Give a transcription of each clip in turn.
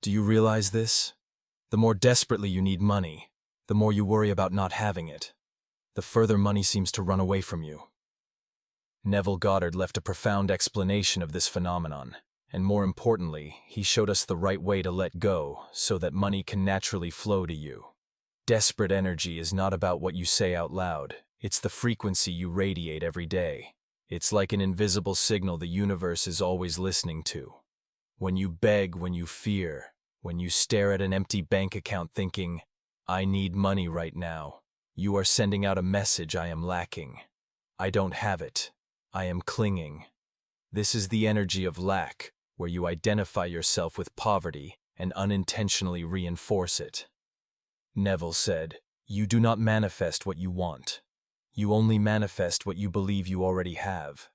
Do you realize this? The more desperately you need money, the more you worry about not having it. The further money seems to run away from you. Neville Goddard left a profound explanation of this phenomenon, and more importantly, he showed us the right way to let go so that money can naturally flow to you. Desperate energy is not about what you say out loud, it's the frequency you radiate every day. It's like an invisible signal the universe is always listening to. When you beg, when you fear, when you stare at an empty bank account thinking, "I need money right now," you are sending out a message: I am lacking. I don't have it. I am clinging. This is the energy of lack, where you identify yourself with poverty and unintentionally reinforce it. Neville said, "You do not manifest what you want. You only manifest what you believe you already have."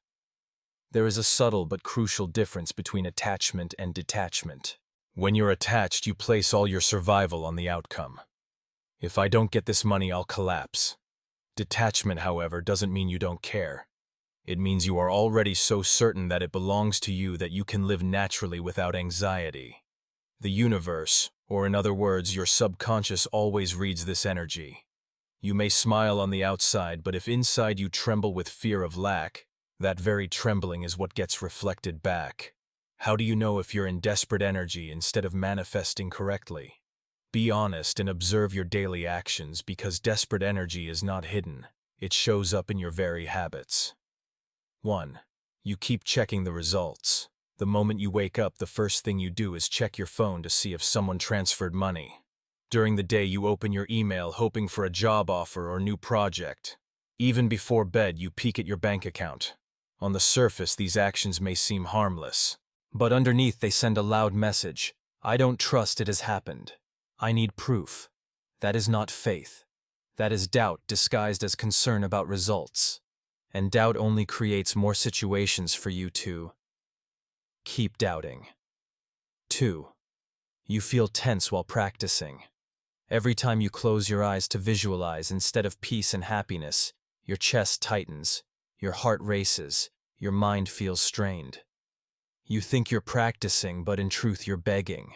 There is a subtle but crucial difference between attachment and detachment. When you're attached, you place all your survival on the outcome. If I don't get this money, I'll collapse. Detachment, however, doesn't mean you don't care. It means you are already so certain that it belongs to you that you can live naturally without anxiety. The universe, or in other words, your subconscious, always reads this energy. You may smile on the outside, but if inside you tremble with fear of lack, that very trembling is what gets reflected back. How do you know if you're in desperate energy instead of manifesting correctly? Be honest and observe your daily actions, because desperate energy is not hidden. It shows up in your very habits. 1. You keep checking the results. The moment you wake up, the first thing you do is check your phone to see if someone transferred money. During the day, you open your email hoping for a job offer or new project. Even before bed, you peek at your bank account. On the surface, these actions may seem harmless, but underneath they send a loud message: I don't trust it has happened. I need proof. That is not faith. That is doubt disguised as concern about results. And doubt only creates more situations for you to keep doubting. 2. You feel tense while practicing. Every time you close your eyes to visualize instead of peace and happiness, your chest tightens, your heart races, your mind feels strained. You think you're practicing, but in truth you're begging.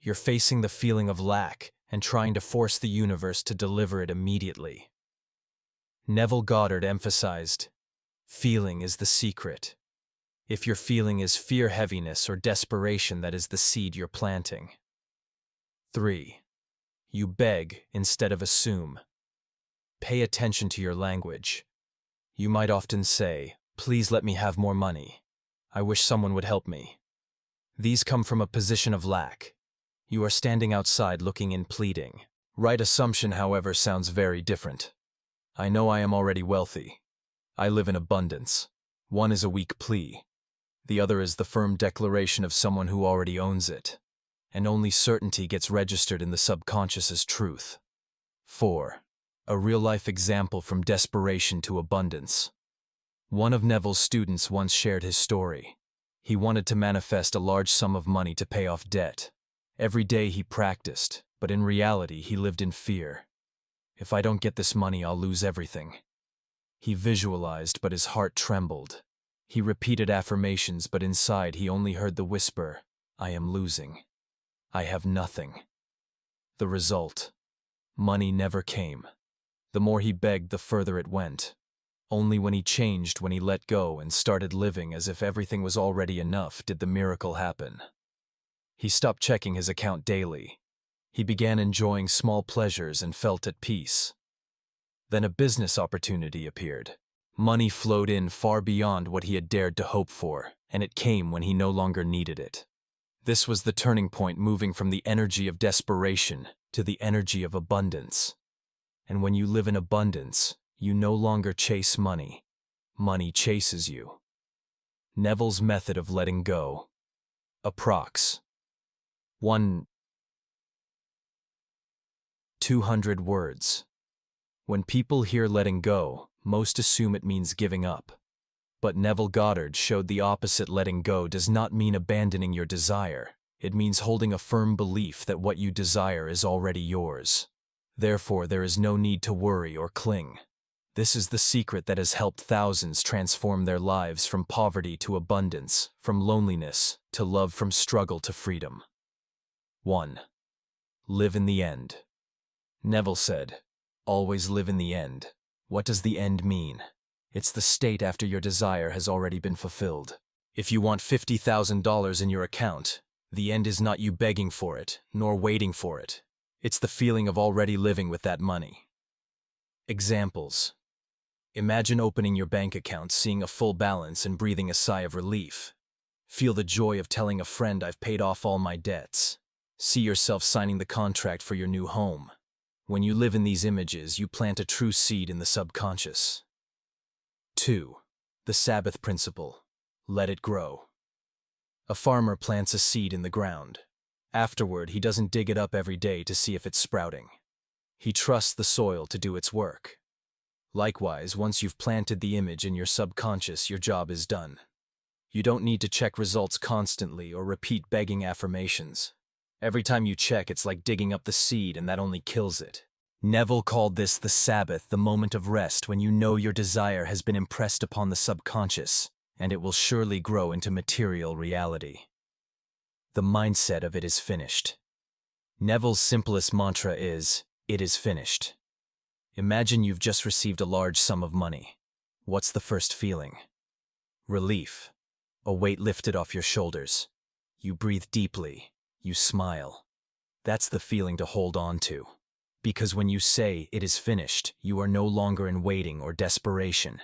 You're facing the feeling of lack and trying to force the universe to deliver it immediately. Neville Goddard emphasized, feeling is the secret. If your feeling is fear, heaviness, or desperation, that is the seed you're planting. 3. You beg instead of assume. Pay attention to your language. You might often say, "Please let me have more money. I wish someone would help me." These come from a position of lack. You are standing outside looking in, pleading. Right assumption, however, sounds very different. I know I am already wealthy. I live in abundance. One is a weak plea. The other is the firm declaration of someone who already owns it. And only certainty gets registered in the subconscious as truth. 4. A real-life example from desperation to abundance. One of Neville's students once shared his story. He wanted to manifest a large sum of money to pay off debt. Every day he practiced, but in reality he lived in fear. If I don't get this money, I'll lose everything. He visualized, but his heart trembled. He repeated affirmations, but inside he only heard the whisper, I am losing. I have nothing. The result: money never came. The more he begged, the further it went. Only when he changed, when he let go and started living as if everything was already enough, did the miracle happen. He stopped checking his account daily. He began enjoying small pleasures and felt at peace. Then a business opportunity appeared. Money flowed in far beyond what he had dared to hope for, and it came when he no longer needed it. This was the turning point, moving from the energy of desperation to the energy of abundance. And when you live in abundance, you no longer chase money. Money chases you. Neville's method of letting go. Approx. 200 words. When people hear letting go, most assume it means giving up. But Neville Goddard showed the opposite. Letting go does not mean abandoning your desire. It means holding a firm belief that what you desire is already yours. Therefore, there is no need to worry or cling. This is the secret that has helped thousands transform their lives from poverty to abundance, from loneliness to love, from struggle to freedom. 1. Live in the end. Neville said, "Always live in the end." What does the end mean? It's the state after your desire has already been fulfilled. If you want $50,000 in your account, the end is not you begging for it, nor waiting for it. It's the feeling of already living with that money. Examples. Imagine opening your bank account, seeing a full balance, and breathing a sigh of relief. Feel the joy of telling a friend, "I've paid off all my debts." See yourself signing the contract for your new home. When you live in these images, you plant a true seed in the subconscious. 2. The Sabbath principle. Let it grow. A farmer plants a seed in the ground. Afterward, he doesn't dig it up every day to see if it's sprouting. He trusts the soil to do its work. Likewise, once you've planted the image in your subconscious, your job is done. You don't need to check results constantly or repeat begging affirmations. Every time you check, it's like digging up the seed, and that only kills it. Neville called this the Sabbath, the moment of rest when you know your desire has been impressed upon the subconscious, and it will surely grow into material reality. The mindset of it is finished. Neville's simplest mantra is, "It is finished." Imagine you've just received a large sum of money. What's the first feeling? Relief. A weight lifted off your shoulders. You breathe deeply. You smile. That's the feeling to hold on to. Because when you say, "It is finished," you are no longer in waiting or desperation.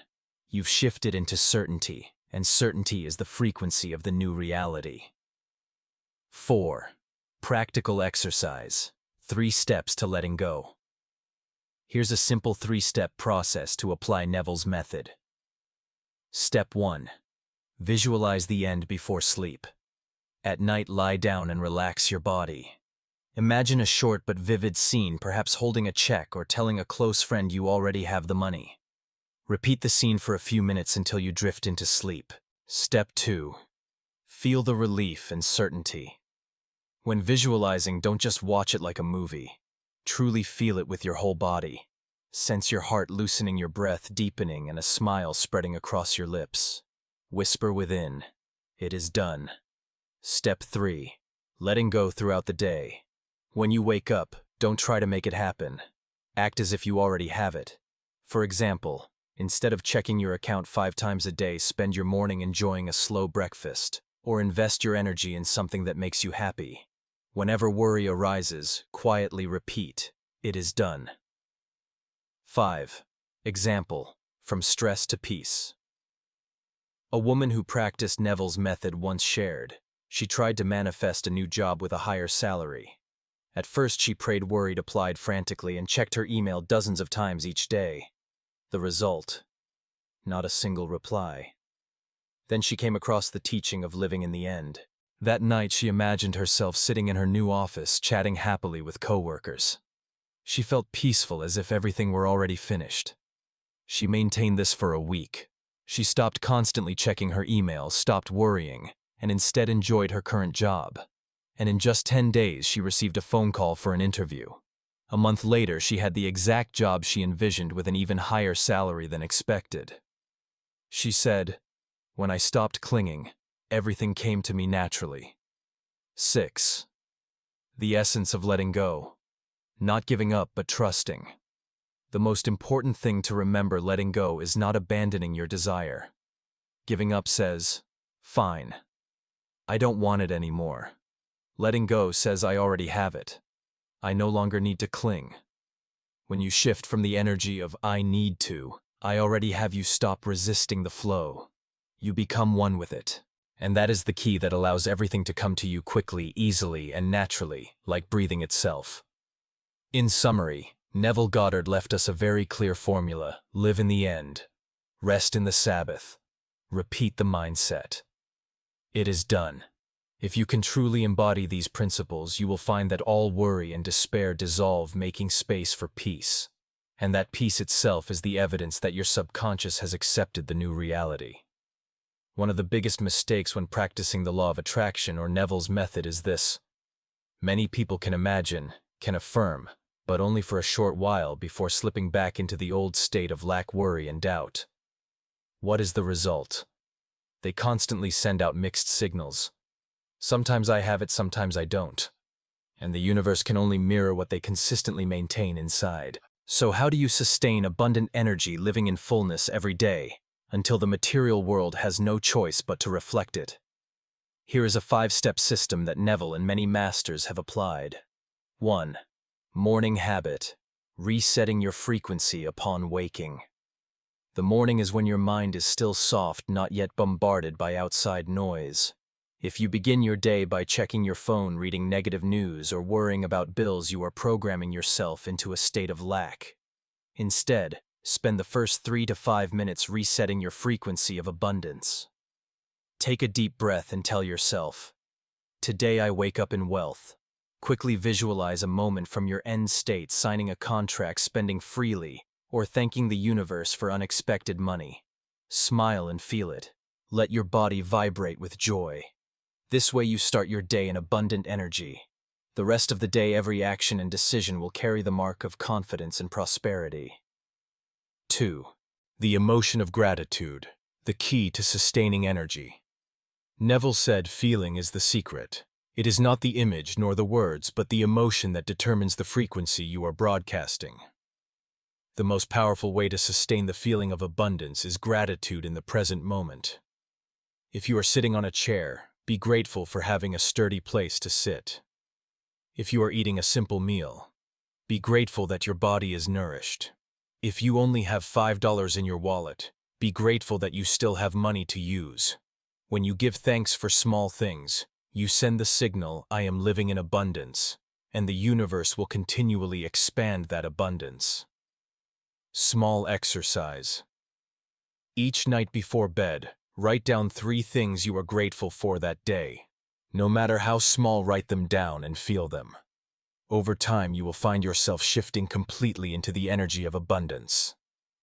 You've shifted into certainty, and certainty is the frequency of the new reality. 4. Practical exercise. 3 steps to letting go. Here's a simple 3-step process to apply Neville's method. Step 1. Visualize the end before sleep. At night, lie down and relax your body. Imagine a short but vivid scene, perhaps holding a check or telling a close friend you already have the money. Repeat the scene for a few minutes until you drift into sleep. Step 2. Feel the relief and certainty. When visualizing, don't just watch it like a movie. Truly feel it with your whole body. Sense your heart loosening, your breath deepening, and a smile spreading across your lips. Whisper within, "It is done." Step 3. Letting go throughout the day. When you wake up, don't try to make it happen. Act as if you already have it. For example, instead of checking your account 5 times a day, spend your morning enjoying a slow breakfast, or invest your energy in something that makes you happy. Whenever worry arises, quietly repeat, "It is done." 5. Example, from stress to peace. A woman who practiced Neville's method once shared, she tried to manifest a new job with a higher salary. At first, she prayed, worried, applied frantically, and checked her email dozens of times each day. The result? Not a single reply. Then she came across the teaching of living in the end. That night, she imagined herself sitting in her new office, chatting happily with coworkers. She felt peaceful, as if everything were already finished. She maintained this for a week. She stopped constantly checking her email, stopped worrying, and instead enjoyed her current job. And in just 10 days, she received a phone call for an interview. A month later, she had the exact job she envisioned with an even higher salary than expected. She said, "When I stopped clinging, everything came to me naturally." 6. The essence of letting go. Not giving up, but trusting. The most important thing to remember letting go is not abandoning your desire. Giving up says, "Fine. I don't want it anymore." Letting go says, "I already have it. I no longer need to cling." When you shift from the energy of "I need to," "I already have," you stop resisting the flow. You become one with it. And that is the key that allows everything to come to you quickly, easily, and naturally, like breathing itself. In summary, Neville Goddard left us a very clear formula: live in the end, rest in the Sabbath, repeat the mindset. It is done. If you can truly embody these principles, you will find that all worry and despair dissolve, making space for peace. And that peace itself is the evidence that your subconscious has accepted the new reality. One of the biggest mistakes when practicing the law of attraction or Neville's method is this: many people can imagine, can affirm, but only for a short while before slipping back into the old state of lack, worry, and doubt. What is the result? They constantly send out mixed signals. Sometimes I have it, sometimes I don't. and the universe can only mirror what they consistently maintain inside. So how do you sustain abundant energy living in fullness every day, until the material world has no choice but to reflect it? Here is a 5-step system that Neville and many masters have applied. 1. Morning habit. Resetting your frequency upon waking. The morning is when your mind is still soft, not yet bombarded by outside noise. If you begin your day by checking your phone, reading negative news, or worrying about bills, you are programming yourself into a state of lack. Instead, spend the first 3 to 5 minutes resetting your frequency of abundance. Take a deep breath and tell yourself, "Today I wake up in wealth." Quickly visualize a moment from your end state, signing a contract, spending freely, or thanking the universe for unexpected money. Smile and feel it. Let your body vibrate with joy. This way you start your day in abundant energy. The rest of the day, every action and decision will carry the mark of confidence and prosperity. 2. The emotion of gratitude, the key to sustaining energy. Neville said feeling is the secret. It is not the image nor the words, but the emotion that determines the frequency you are broadcasting. The most powerful way to sustain the feeling of abundance is gratitude in the present moment. If you are sitting on a chair, be grateful for having a sturdy place to sit. If you are eating a simple meal, be grateful that your body is nourished. If you only have $5 in your wallet, be grateful that you still have money to use. When you give thanks for small things, you send the signal, "I am living in abundance," and the universe will continually expand that abundance. Small exercise. Each night before bed, write down 3 things you are grateful for that day. No matter how small, write them down and feel them. Over time, you will find yourself shifting completely into the energy of abundance.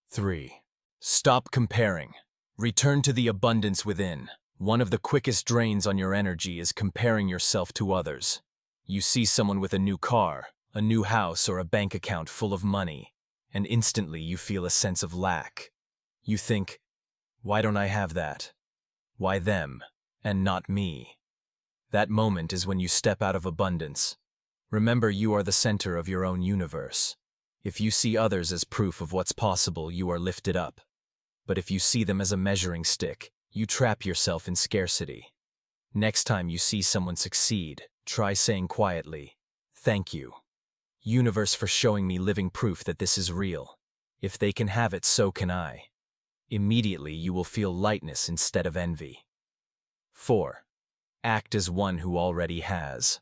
3. Stop comparing. Return to the abundance within. One of the quickest drains on your energy is comparing yourself to others. You see someone with a new car, a new house, or a bank account full of money, and instantly you feel a sense of lack. You think, "Why don't I have that? Why them, and not me?" That moment is when you step out of abundance. Remember, you are the center of your own universe. If you see others as proof of what's possible, you are lifted up. But if you see them as a measuring stick, you trap yourself in scarcity. Next time you see someone succeed, try saying quietly, "Thank you, universe, for showing me living proof that this is real. If they can have it, so can I." Immediately you will feel lightness instead of envy. 4. Act as one who already has.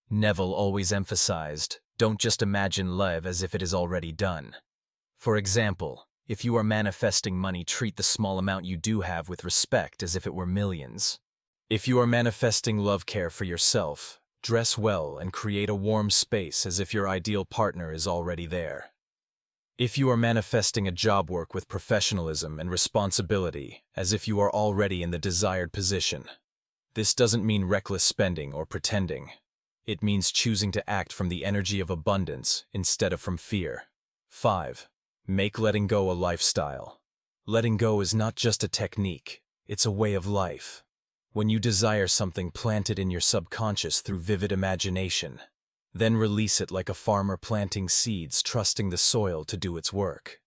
Neville always emphasized, don't just imagine life as if it is already done. For example, if you are manifesting money, treat the small amount you do have with respect as if it were millions. If you are manifesting love, care for yourself, dress well and create a warm space as if your ideal partner is already there. If you are manifesting a job, work with professionalism and responsibility as if you are already in the desired position. This doesn't mean reckless spending or pretending. It means choosing to act from the energy of abundance instead of from fear. 5. Make letting go a lifestyle. Letting go is not just a technique, it's a way of life. When you desire something, plant it in your subconscious through vivid imagination. Then release it like a farmer planting seeds, trusting the soil to do its work.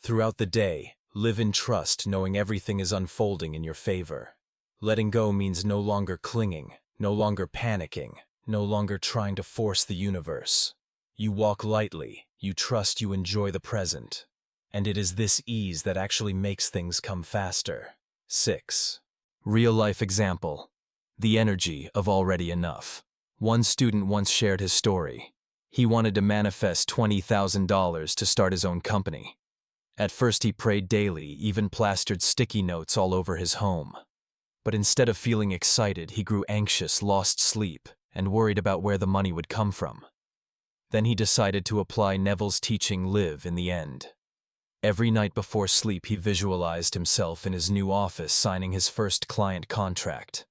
Throughout the day, live in trust, knowing everything is unfolding in your favor. Letting go means no longer clinging, no longer panicking, no longer trying to force the universe. You walk lightly, you trust, you enjoy the present. And it is this ease that actually makes things come faster. 6. Real-life example. The energy of already enough. One student once shared his story. He wanted to manifest $20,000 to start his own company. At first he prayed daily, even plastered sticky notes all over his home. But instead of feeling excited, he grew anxious, lost sleep, and worried about where the money would come from. Then he decided to apply Neville's teaching, live in the end. Every night before sleep, he visualized himself in his new office signing his first client contract.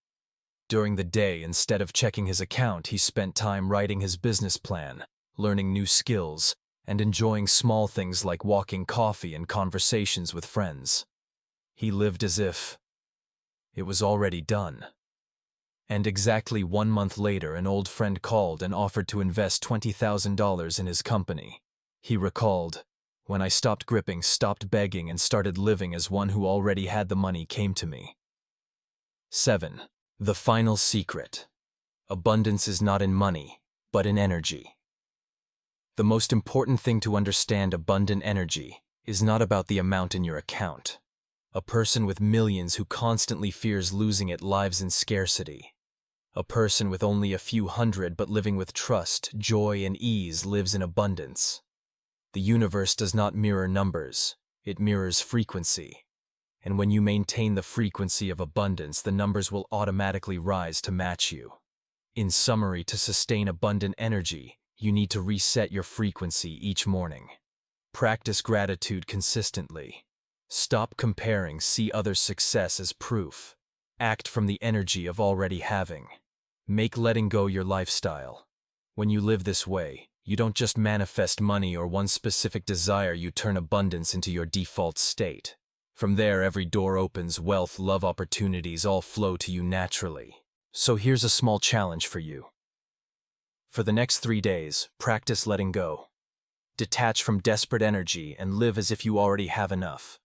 During the day, instead of checking his account, he spent time writing his business plan, learning new skills, and enjoying small things like walking, coffee, and conversations with friends. He lived as if it was already done. And exactly 1 month later, an old friend called and offered to invest $20,000 in his company. He recalled, "When I stopped gripping, stopped begging, and started living as one who already had the money came to me." 7. The final secret. Abundance is not in money, but in energy. The most important thing to understand abundant energy is not about the amount in your account. A person with millions who constantly fears losing it lives in scarcity. A person with only a few hundred but living with trust, joy, and ease lives in abundance. The universe does not mirror numbers, it mirrors frequency. And when you maintain the frequency of abundance, the numbers will automatically rise to match you. In summary, to sustain abundant energy, you need to reset your frequency each morning. Practice gratitude consistently. Stop comparing, see others' success as proof. Act from the energy of already having. Make letting go your lifestyle. When you live this way, you don't just manifest money or one specific desire, you turn abundance into your default state. From there, every door opens, wealth, love, opportunities all flow to you naturally. So here's a small challenge for you. For the next 3 days, practice letting go. Detach from desperate energy and live as if you already have enough.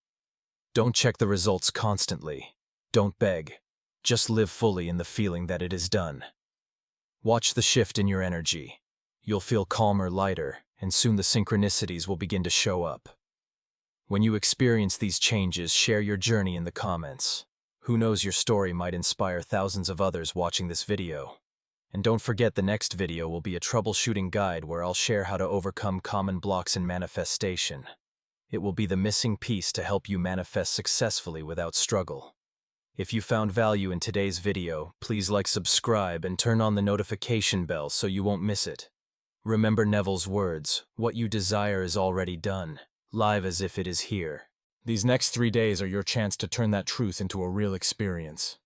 Don't check the results constantly. Don't beg. Just live fully in the feeling that it is done. Watch the shift in your energy. You'll feel calmer, lighter, and soon the synchronicities will begin to show up. When you experience these changes, share your journey in the comments. Who knows, your story might inspire thousands of others watching this video. And don't forget, the next video will be a troubleshooting guide where I'll share how to overcome common blocks in manifestation. It will be the missing piece to help you manifest successfully without struggle. If you found value in today's video, please like, subscribe, and turn on the notification bell so you won't miss it. Remember Neville's words, "What you desire is already done. Live as if it is here." These next 3 days are your chance to turn that truth into a real experience.